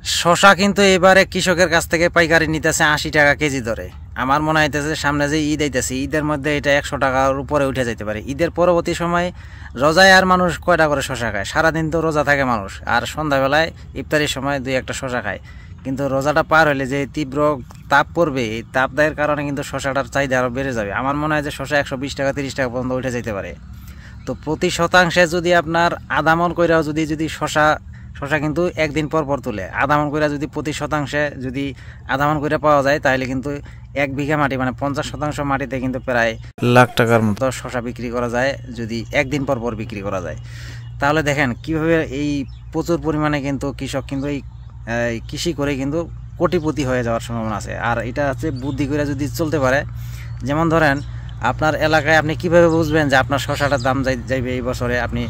শশা কিন্তু এবারে কৃষকের কাছ থেকে পাইকারি নিতেছে ৮০ টাকা কেজি ধরে। আমার মনে হইতেছে সামনে যে ঈদ আইতেছে, ঈদের মধ্যে এটা ১০০ টাকার উপরে উঠে যেতে পারে। ঈদের পরবর্তী সময় রোজায় আর মানুষ কয়টা করে শশা খায়? সারাদিন তো রোজা থাকে মানুষ, আর সন্ধ্যাবেলায় ইফতারির সময় ২-১টা শশা খায়। কিন্তু রোজাটা পার হলে যে তীব্র তাপ পড়বে, এই তাপদায়ের কারণে কিন্তু শশাটার চাহিদা আরও বেড়ে যাবে। আমার মনে হয় যে শশা ১২০ টাকা ৩০ টাকা পর্যন্ত উঠে যেতে পারে। তো প্রতি শতাংশে যদি আপনার আধা মন কইরাও যদি শশা কিন্তু একদিন পর পর তুলে আধা মন কইরা যদি প্রতি শতাংশে যদি আধা মন কইরা পাওয়া যায়, তাহলে কিন্তু ১ বিঘা মাটি মানে ৫০% মাটিতে কিন্তু প্রায় লাখ টাকার মতো শশা বিক্রি করা যায় যদি একদিন পর পর বিক্রি করা যায়। তাহলে দেখেন কিভাবে এই প্রচুর পরিমাণে কিন্তু কৃষক কিন্তু এই কৃষি করে কিন্তু কোটিপতি হয়ে যাওয়ার সম্ভাবনা আছে। আর এটা হচ্ছে বুদ্ধি করে যদি চলতে পারে। যেমন ধরেন আপনার এলাকায় আপনি কিভাবে বুঝবেন যে আপনার শশাটার দাম যাইবে এই বছরে? আপনি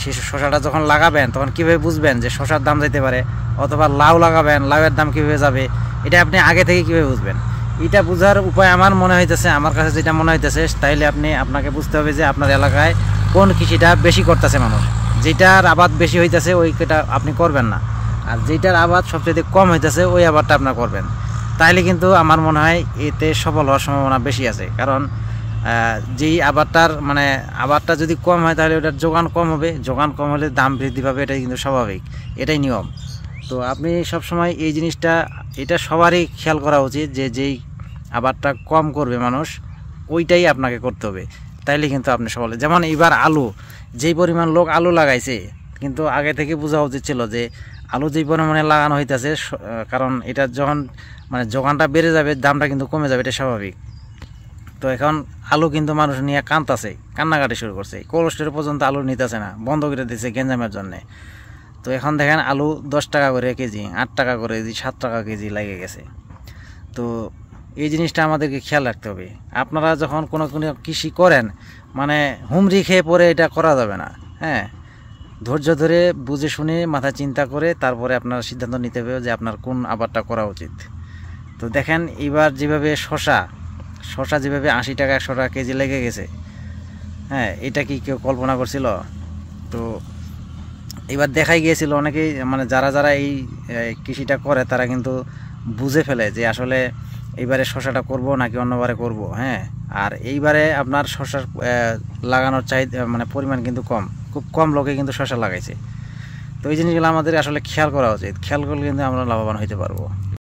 সেই শশাটা যখন লাগাবেন তখন কীভাবে বুঝবেন যে শশার দাম যাইতে পারে? অথবা লাউ লাগাবেন, লাউয়ের দাম কীভাবে যাবে, এটা আপনি আগে থেকে কীভাবে বুঝবেন? এটা বোঝার উপায় আমার মনে হইতেছে, আমার কাছে যেটা মনে হইতেছে, তাইলে আপনাকে বুঝতে হবে যে আপনার এলাকায় কোন কৃষিটা বেশি করতেছে মানুষ। যেটার আবাদ বেশি হইতেছে ওইটা আপনি করবেন না, আর যেটার আবাদ সবচেয়ে কম হইতেছে ওই আবাদটা আপনার করবেন। তাইলে কিন্তু আমার মনে হয় এতে সফল হওয়ার সম্ভাবনা বেশি আছে। কারণ যেই আবাদটা যদি কম হয় তাহলে ওটার যোগান কম হবে, যোগান কম হলে দাম বৃদ্ধি পাবে, এটাই কিন্তু স্বাভাবিক, এটাই নিয়ম। তো আপনি সবসময় এই জিনিসটা এটা সবারই খেয়াল করা উচিত যে যেই আবাদটা কম করবে মানুষ ওইটাই আপনাকে করতে হবে, তাইলে কিন্তু আপনি সফল। যেমন এবার আলু, যেই পরিমাণ লোক আলু লাগাইছে, কিন্তু আগে থেকে বোঝা উচিত ছিল যে আলু যেই পরিমাণে লাগানো হইতেছে, কারণ এটা যখন যোগানটা বেড়ে যাবে দামটা কিন্তু কমে যাবে, এটা স্বাভাবিক। তো এখন আলু কিন্তু মানুষ নিয়ে কান্নাকাটি শুরু করছে, কোল্ড স্টোরে পর্যন্ত আলু নিতেছে না, বন্ধ করে দিচ্ছে গ্যাঞ্জামের জন্যে। তো এখন দেখেন আলু ১০ টাকা করে কেজি, ৮ টাকা করে কেজি, ৭ টাকা কেজি লেগে গেছে। তো এই জিনিসটা আমাদেরকে খেয়াল রাখতে হবে। আপনারা যখন কোনো কৃষি করেন, হুমড়ি খেয়ে পরে এটা করা যাবে না। হ্যাঁ, ধৈর্য ধরে বুঝে শুনে মাথা চিন্তা করে তারপরে আপনার সিদ্ধান্ত নিতে হবে যে আপনার কোন আবাদটা করা উচিত। তো দেখেন এবার যেভাবে শশা যেভাবে ৮০ টাকা ১০০ টাকা কেজি লেগে গেছে, হ্যাঁ, এটা কি কেউ কল্পনা করছিল? তো এবার দেখাই গিয়েছিল অনেকেই, যারা এই কৃষিটা করে তারা কিন্তু বুঝে ফেলে যে আসলে এইবারে শশাটা করব নাকি অন্যবারে করব। হ্যাঁ, আর এইবারে আপনার শশার লাগানোর চাহিদা পরিমাণ কিন্তু খুব কম লোকে কিন্তু শশা লাগাইছে। তো এই জিনিসগুলো আমাদের আসলে খেয়াল করা উচিত, খেয়াল করলে কিন্তু আমরা লাভবান হইতে পারবো।